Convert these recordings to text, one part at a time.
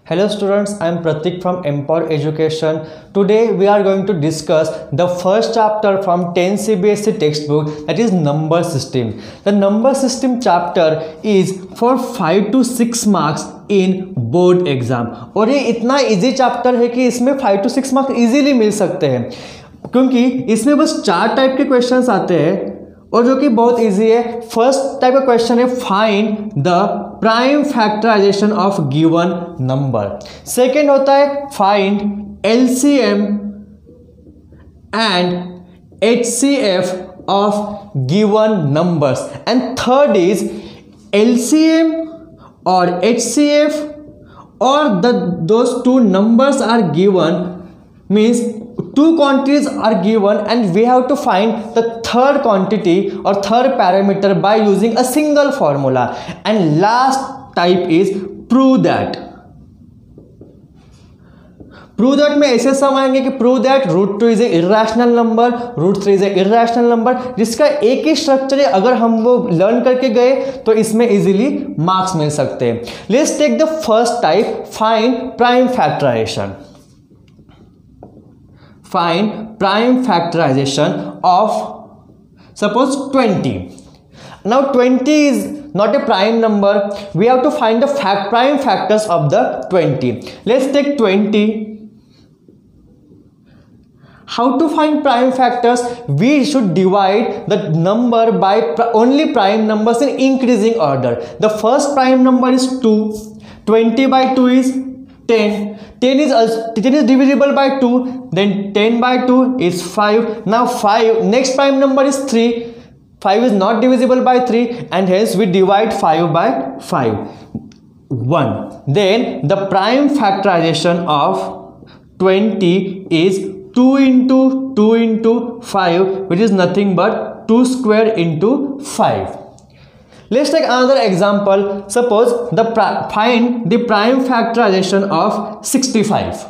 Hello students, I am Pratik from Empower Education. Today we are going to discuss the first chapter from 10 CBSE textbook, that is number system. The number system chapter is for 5 to 6 marks in board exam. और ये इतना easy chapter है कि इसमें 5 to 6 marks easily मिल सकते हैं, क्योंकि इसमें बस 4 टाइप के क्वेश्चंस आते हैं और जो कि बहुत इजी है। फर्स्ट टाइप का क्वेश्चन है find the prime factorization of given number. Second होता है find LCM and HCF of given numbers. And third is LCM और एचसीएफ और those two numbers are given, means two quantities are given and we have to find the third quantity or third parameter by using a single formula. And last type is prove that. Prove that में ऐसे समझेंगे कि prove that √2 is a irrational number, √3 is a irrational number, जिसका एक ही structure है। अगर हम वो लर्न करके गए तो इसमें इजीली मार्क्स मिल सकते हैं। Let's take the first type, find prime factorization. Find prime factorization of suppose 20. Now 20 is not a prime number. We have to find the prime factors of the 20. Let's take 20. How to find prime factors? We should divide the number by only prime numbers in increasing order. The first prime number is 2. 20 by 2 is 10. 10 is divisible by 2, then 10 by 2 is 5. Now 5, next prime number is 3. 5 is not divisible by 3 and hence we divide 5 by 5. 1. Then the prime factorization of 20 is 2 into 2 into 5, which is nothing but 2 square into 5. Let's take another example. Suppose find the prime factorization of 65.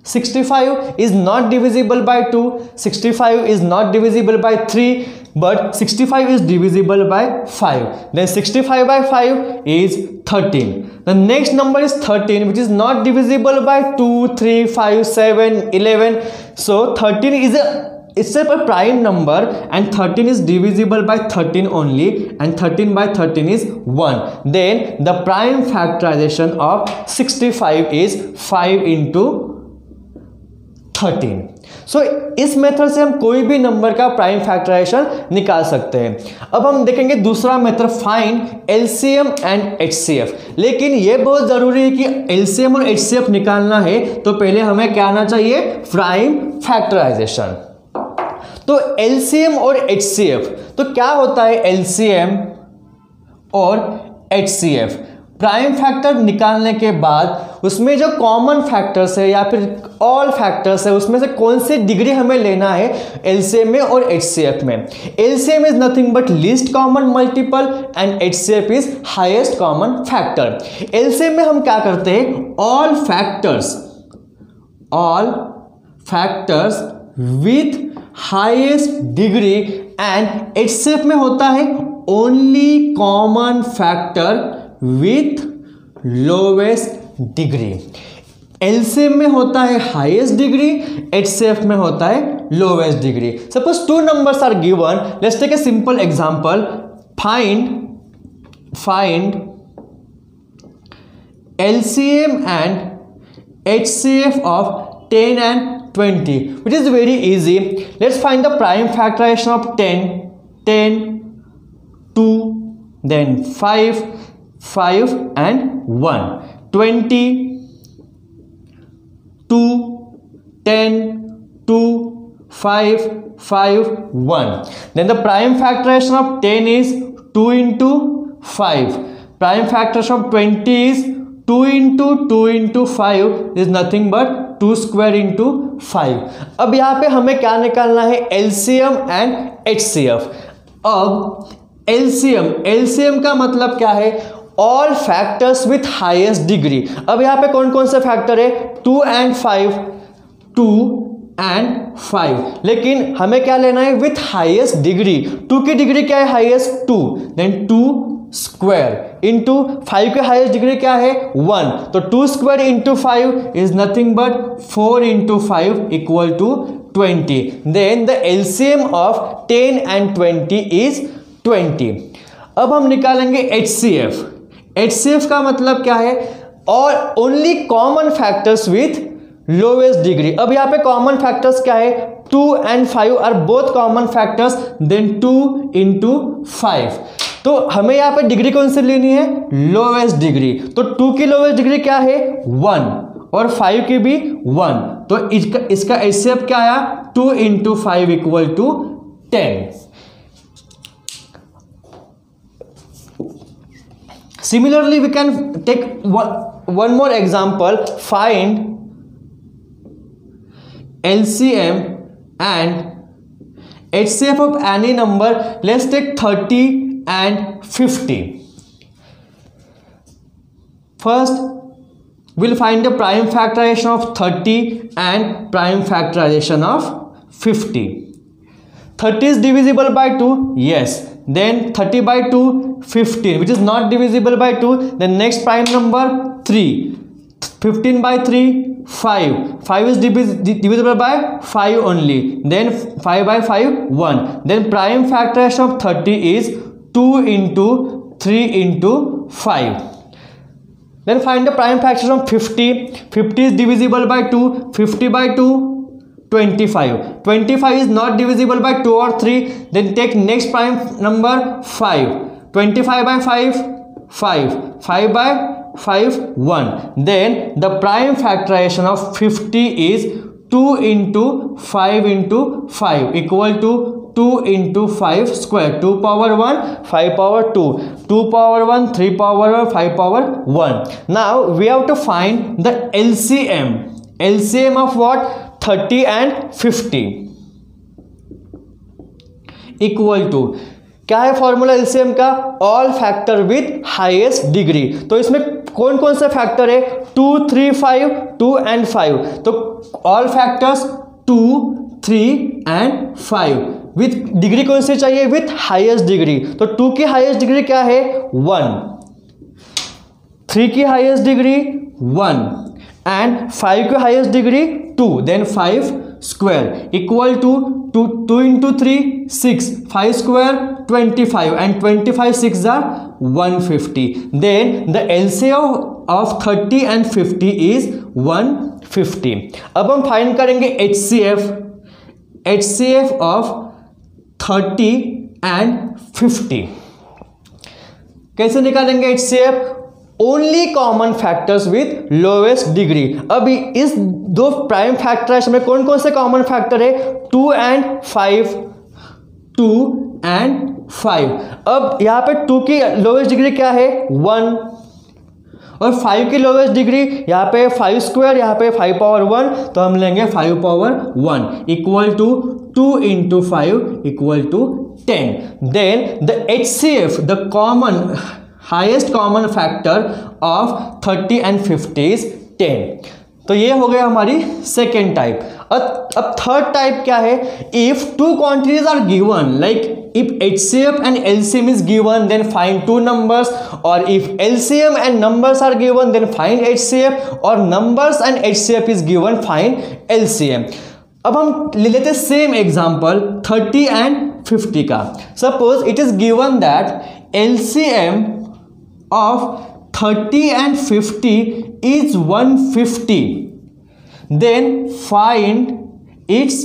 65 is not divisible by 2, 65 is not divisible by 3, but 65 is divisible by 5. Then 65 by 5 is 13. The next number is 13, which is not divisible by 2, 3, 5, 7, 11. So 13 is itself a prime number and 13 is divisible by 13 only, and 13 by 13 is 1. Then the prime factorization of 65 is 5 into 13. So इस method से हम कोई भी number का prime factorisation निकाल सकते हैं। अब हम देखेंगे दूसरा method, find LCM and HCF. लेकिन ये बहुत जरूरी है कि एलसीएम और एचसीएफ निकालना है तो पहले हमें क्या आना चाहिए, प्राइम फैक्टराइजेशन। तो एलसीएम और एचसीएफ, तो क्या होता है एलसीएम और एचसीएफ? प्राइम फैक्टर निकालने के बाद उसमें जो कॉमन फैक्टर्स है या फिर ऑल फैक्टर्स है उसमें से कौन सी डिग्री हमें लेना है एलसीएम में और एचसीएफ में। LCM is nothing but least common multiple and HCF is highest common factor. LCM में हम क्या करते हैं, all factors with highest degree, and HCF में होता है only common factor with lowest degree. LCM में होता है हाईएस्ट डिग्री, एचसीएफ में होता है lowest degree. Suppose 2 numbers are given, let's take a simple example, find LCM and HCF of 10 and 20, which is very easy. Let's find the prime factorization of 10, 2, then 5 and 1. 20, 2, 10, 2, 5, 1. Then the prime factorization of 10 is 2 into 5. Prime factorization of 20 is 2 into 2 into 5 is nothing but 2 square into 5. अब यहाँ पे हमें क्या निकालना है, LCM and HCF. अब LCM का मतलब क्या है, all factors with highest degree. अब यहाँ पे कौन कौन से फैक्टर है, 2 and 5, लेकिन हमें क्या लेना है, विथ हाईएस्ट डिग्री। 2 की डिग्री क्या है, हाईएस्ट 2, देन 2 स्क्वायर इंटू 5 की हाईएस्ट डिग्री क्या है 1, तो 2 square into 5 is nothing but 4 into 5 equal to 20. Then the LCM of 10 and 20 is 20. अब हम निकालेंगे HCF. HCF का मतलब क्या है, और only common factors with lowest degree. अब यहाँ पे कॉमन फैक्टर्स क्या है, 2 and 5 are both common factors, then 2 into 5. तो हमें यहाँ पे डिग्री कौन सी लेनी है, लोवेस्ट डिग्री. तो 2 की लोवेस्ट डिग्री क्या है 1 और 5 की भी 1, तो इसका HCF क्या आया 2 into 5 equal to 10. Similarly, we can take one more example. Find LCM and HCF of any number. Let's take 30 and 50. First, we'll find the prime factorization of 30 and prime factorization of 50. 30 is divisible by 2. Yes. Then 30 by 2, 15, which is not divisible by 2. Then next prime number 3. 15 by 3, 5. 5 is divisible by 5 only. Then 5 by 5, 1. Then prime factorization of 30 is 2 into 3 into 5. Then find the prime factorization of 50. 50 is divisible by 2. 50 by 2, 25. 25 is not divisible by 2 or 3. Then take next prime number 5. 25 by 5, 5. 5 by 5, 1. Then the prime factorization of 50 is 2 into 5 into 5 equal to 2 into 5 square. 2 power 1, 5 power 2. 2 power 1, 3 power 1, 5 power 1. Now we have to find the LCM. LCM of what? 30 and 50 equal to क्या है formula LCM का, all factor with highest degree. तो इसमें कौन कौन से factor है 2, 3, 5, 2 and 5. तो all factors 2, 3 and 5 with degree कौन सी चाहिए, विथ हाईएस्ट डिग्री. तो 2 की हाईएस्ट डिग्री क्या है 1, 3 की हाईएस्ट डिग्री 1 and 5 की highest degree 2. Then 5 square equal to 2 into 3 6, 5 square 25 and 25 6 are 150. Then the LCM of 30 and 50 is 150. अब हम फाइंड करेंगे HCF of 30 and 50. कैसे निकालेंगे HCF, only common factors with lowest degree. अभी इस दो प्राइम फैक्टराइजेशन में कौन कौन से कॉमन फैक्टर है 2 and 5, 2 and 5. अब यहाँ पे 2 की लोवेस्ट डिग्री क्या है 1 और 5 की लोवेस्ट डिग्री यहाँ पे 5 स्क्वायर, यहाँ पे 5 पावर 1, तो हम लेंगे 5 power 1 equal to 2 into 5 equal to 10. Then the HCF, the common highest common factor of 30 and 50 is 10. तो ये हो गया हमारी सेकेंड टाइप. अब थर्ड टाइप क्या है, if two quantities are given, like if HCF and LCM is given then find two numbers, or if LCM and numbers are given then find HCF, or numbers and HCF is given find LCM. अब हम ले लेते same example 30 and 50 का. Suppose it is given that LCM of 30 and 50 is 150. Then find its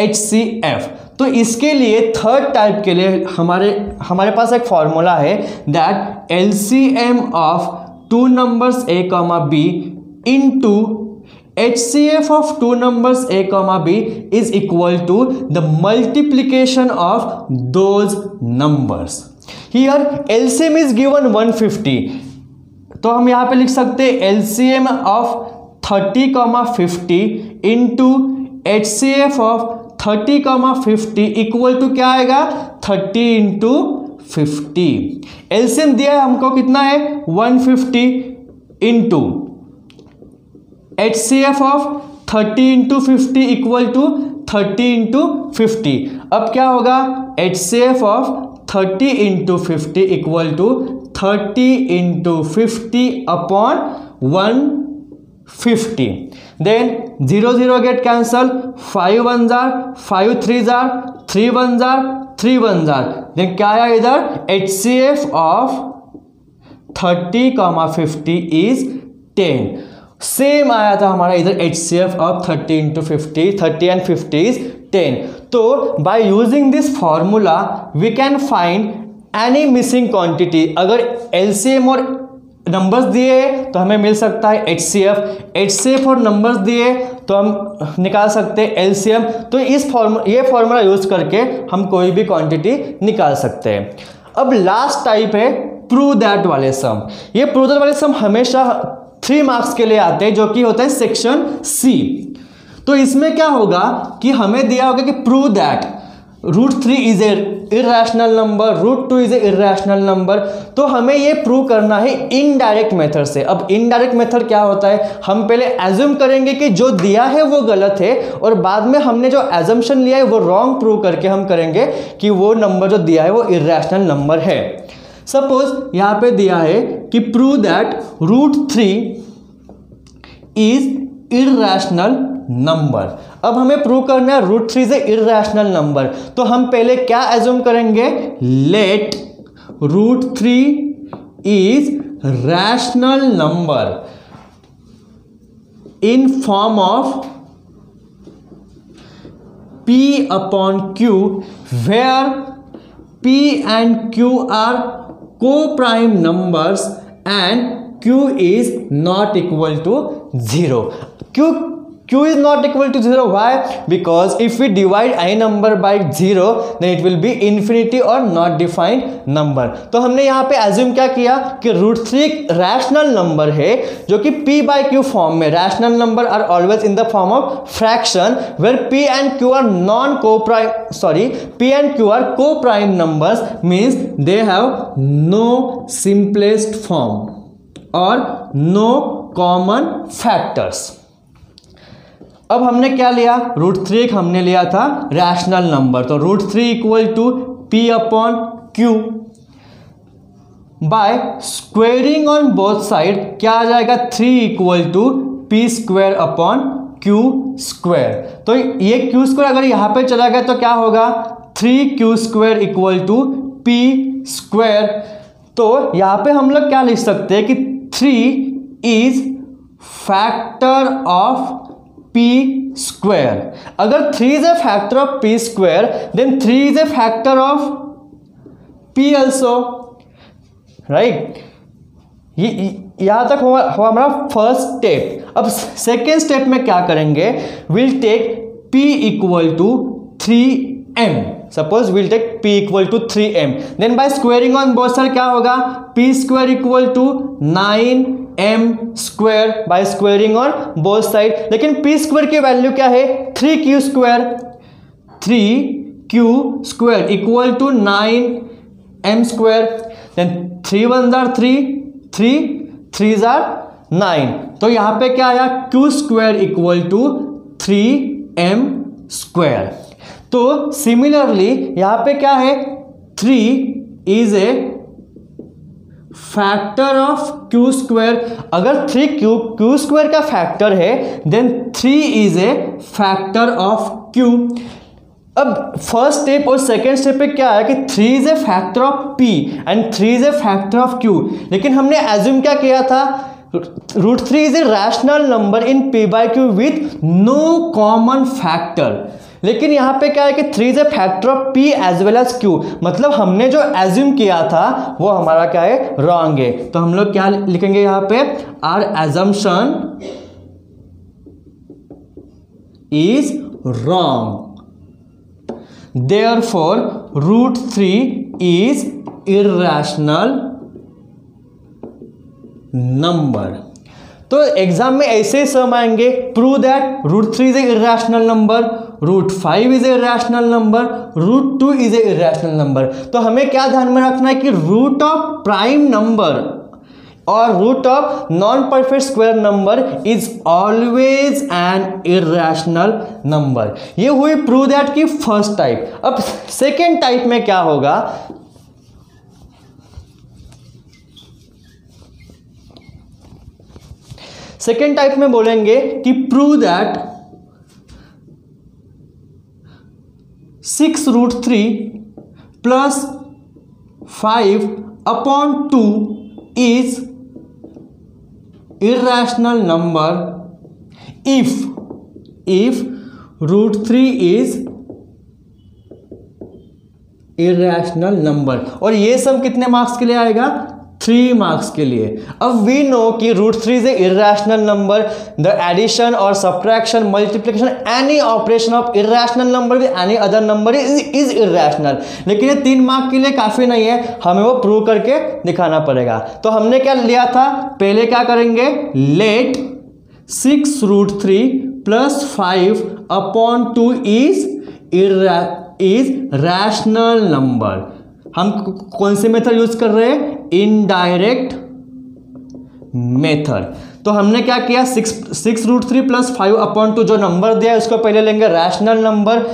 HCF. तो इसके लिए third type के लिए हमारे पास एक फॉर्मूला है that LCM of two numbers A, B into HCF of two numbers A, B is equal to the multiplication of those numbers. Here LCM is given 150, तो हम यहाँ पे लिख सकते हैं LCM of 30, 50 into HCF of 30, 50 equal to क्या आएगा 30 into 50. LCM दिया है हमको कितना है 150 into HCF of 30 into 50 equal to 30 into 50. अब क्या होगा HCF of 30 into 50 equal to 30 into 50 upon 150. Then 0 0 get cancel, 5 1s are 5 3s are 3 1s are 3 1s are. Then क्या आया इधर, HCF of 30, 50 is 10. सेम आया था हमारा इधर HCF of 30 into 50, 30 and 50 is 10. तो by using this formula we can find any missing quantity. अगर LCM और नंबर्स दिए तो हमें मिल सकता है HCF और नंबर्स दिए तो हम निकाल सकते हैं LCM. तो ये फॉर्मूला यूज करके हम कोई भी क्वांटिटी निकाल सकते हैं. अब लास्ट टाइप है प्रूव दैट वाले सम. ये प्रूव दैट वाले सम हमेशा 3 मार्क्स के लिए आते हैं, जो कि होता है सेक्शन C. तो इसमें क्या होगा कि हमें दिया होगा कि prove that √3 is a irrational number, √2 is a irrational number. तो हमें ये प्रूव करना है इनडायरेक्ट मेथड से. अब इनडायरेक्ट मेथड क्या होता है, हम पहले एज्यूम करेंगे कि जो दिया है वो गलत है, और बाद में हमने जो एजम्पशन लिया है वो रॉन्ग प्रूव करके हम करेंगे कि वो नंबर जो दिया है वो इरेशनल नंबर है. सपोज यहाँ पे दिया है कि prove that √3 is irrational number. अब हमें प्रूव करना है √3 इज ए इरेशनल नंबर. तो हम पहले क्या एज्यूम करेंगे, let √3 is rational number in form of P upon Q, where P and Q are co-prime numbers and Q is not equal to 0. Q is not equal to 0. Why? Because if we divide any number by 0 then it will be infinity or not defined number. तो हमने यहाँ पे assume क्या किया कि √3 एक rational number है जो कि P by Q फॉर्म में. Rational number are always in the form of fraction where P and Q are P and Q are co-prime numbers, means they have no simplest form or no common factors. अब हमने क्या लिया, √3 हमने लिया था rational number. तो √3 equal to P upon Q. By squaring on both side क्या आ जाएगा, 3 equal to P square upon Q square. तो ये Q स्क्वायर अगर यहाँ पे चला गया तो क्या होगा, 3Q square equal to P square. तो यहाँ पे हम लोग क्या लिख सकते हैं कि 3 is factor of P square. अगर 3 is a factor of P square, then 3 is a factor of P also, right? यहाँ तक हुआ हमारा फर्स्ट स्टेप. अब सेकेंड स्टेप में क्या करेंगे, will take P equal to 3m. Suppose will take P equal to 3m. Then by squaring on both side क्या होगा, P square equal to 9m square by squaring on both side. लेकिन P square की value क्या है, 3Q square. 3Q square equal to 9m square. Then 3 1s are 3, 3s are 9. तो यहाँ पे क्या आया, Q square equal to 3m square. तो सिमिलरली यहाँ पे क्या है, 3 is a factor of Q square. अगर 3Q स्क्वायर का फैक्टर है then 3 is a factor of Q. अब फर्स्ट स्टेप और सेकेंड स्टेप पे क्या है कि 3 is a factor of P and 3 is a factor of Q. लेकिन हमने एज्यूम क्या किया था, √3 is a rational number in P by Q with no common factor. लेकिन यहाँ पे क्या है कि 3 is a factor of P as well as Q. मतलब हमने जो एज्यूम किया था वो हमारा क्या है, रॉन्ग है. तो हम लोग क्या लिखेंगे यहाँ पे, our assumption is wrong. Therefore √3 is irrational number. तो एग्जाम में ऐसे सम आएंगे, prove that √3 is a irrational number, √5 is a irrational number, √2 is a irrational number. तो हमें क्या ध्यान में रखना है कि रूट ऑफ प्राइम नंबर और root of non perfect square number is always an irrational number. ये हुई प्रूव दैट की फर्स्ट टाइप. अब सेकेंड टाइप में क्या होगा, सेकेंड टाइप में बोलेंगे कि prove that 6√3 plus 5/2 is irrational number if √3 is irrational number. और ये सब कितने मार्क्स के लिए आएगा? 3 मार्क्स के लिए। अब वी नो कि √3 is a irrational number. The addition और subtraction, multiplication, any operation of irrational number with any other number is irrational. लेकिन ये 3 मार्क्स के लिए काफ़ी नहीं है, हमें वो प्रूव करके दिखाना पड़ेगा। तो हमने क्या लिया था? पहले क्या करेंगे? Let 6√3 plus 5/2 is rational number. हम कौन से मेथड यूज कर रहे हैं? Indirect method. तो हमने क्या किया? 6√3 प्लस 5/2 जो नंबर दिया है उसको पहले लेंगे rational number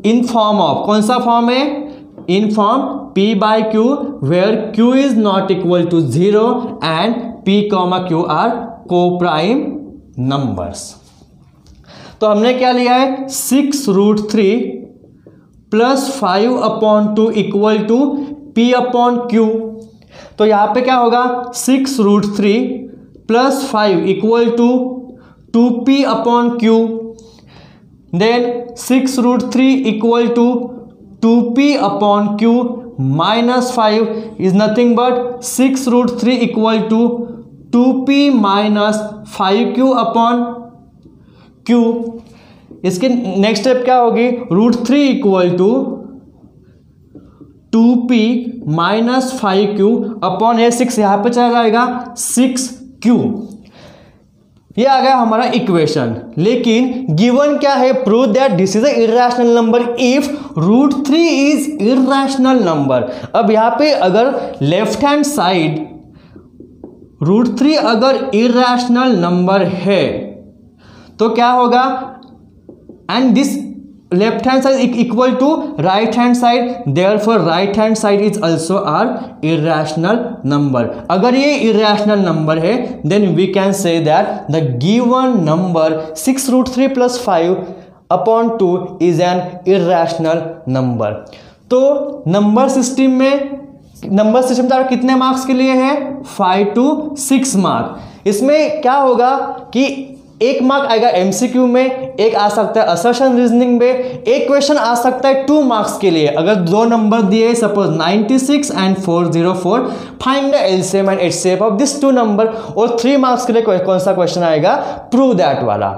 in form of, कौन सा फॉर्म है? In form p/q where q is not equal to 0 and p, q are coprime numbers. तो हमने क्या लिया है? 6√3 प्लस 5/2 इक्वल टू p/q। तो यहाँ पे क्या होगा? 6√3 plus 5 equal to 2p/q। Then 6√3 equal to 2p/q minus 5 is nothing but 6√3 equal to 2p minus 5q/q। इसके नेक्स्ट स्टेप क्या होगी? √3 equal to 2p minus 5q/ ये 6 यहाँ पे चला जाएगा 6q। ये आ गया हमारा इक्वेशन। लेकिन गिवन क्या है? Prove that this is a irrational number if √3 is irrational number. अब यहाँ पे अगर लेफ्ट हैंड साइड √3 अगर इरेशनल नंबर है तो क्या होगा? And this left hand side equal to right hand side, therefore right hand side is also are irrational number. अगर ये इरेशनल नंबर है then we can say that the given number 6√3 plus 5/2 is an irrational number. तो number system कितने marks के लिए है? 5 to 6 mark. इसमें क्या होगा कि 1 मार्क आएगा एमसीक्यू में, एक आ सकता है असर्शन रीजनिंग में, एक क्वेश्चन आ सकता है 2 मार्क्स के लिए। अगर 2 नंबर दिए suppose 96 and 404, find the LCM and HCF of this 2 number. और 3 मार्क्स के लिए कौन सा क्वेश्चन आएगा? प्रूव दैट वाला।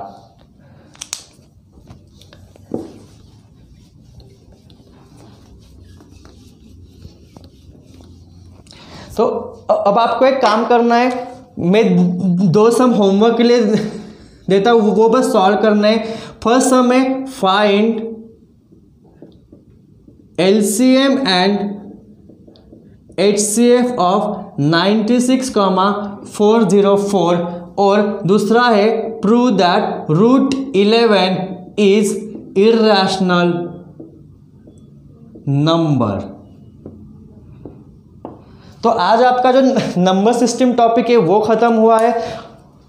तो अब आपको एक काम करना है, मैं 2 सम होमवर्क के लिए देता हूँ, वो बस सॉल्व करना है। फर्स्ट सम है find LCM and HCF of 96, 404 और दूसरा है prove that √11 is irrational number. तो आज आपका जो नंबर सिस्टम टॉपिक है वो ख़त्म हुआ है।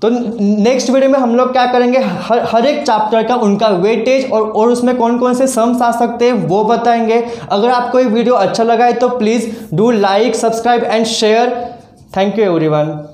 तो नेक्स्ट वीडियो में हम लोग क्या करेंगे? हर एक चैप्टर का उनका वेटेज और उसमें कौन कौन से सम्स आ सकते हैं वो बताएंगे। अगर आपको ये वीडियो अच्छा लगा है तो please do like, subscribe and share. Thank you everyone.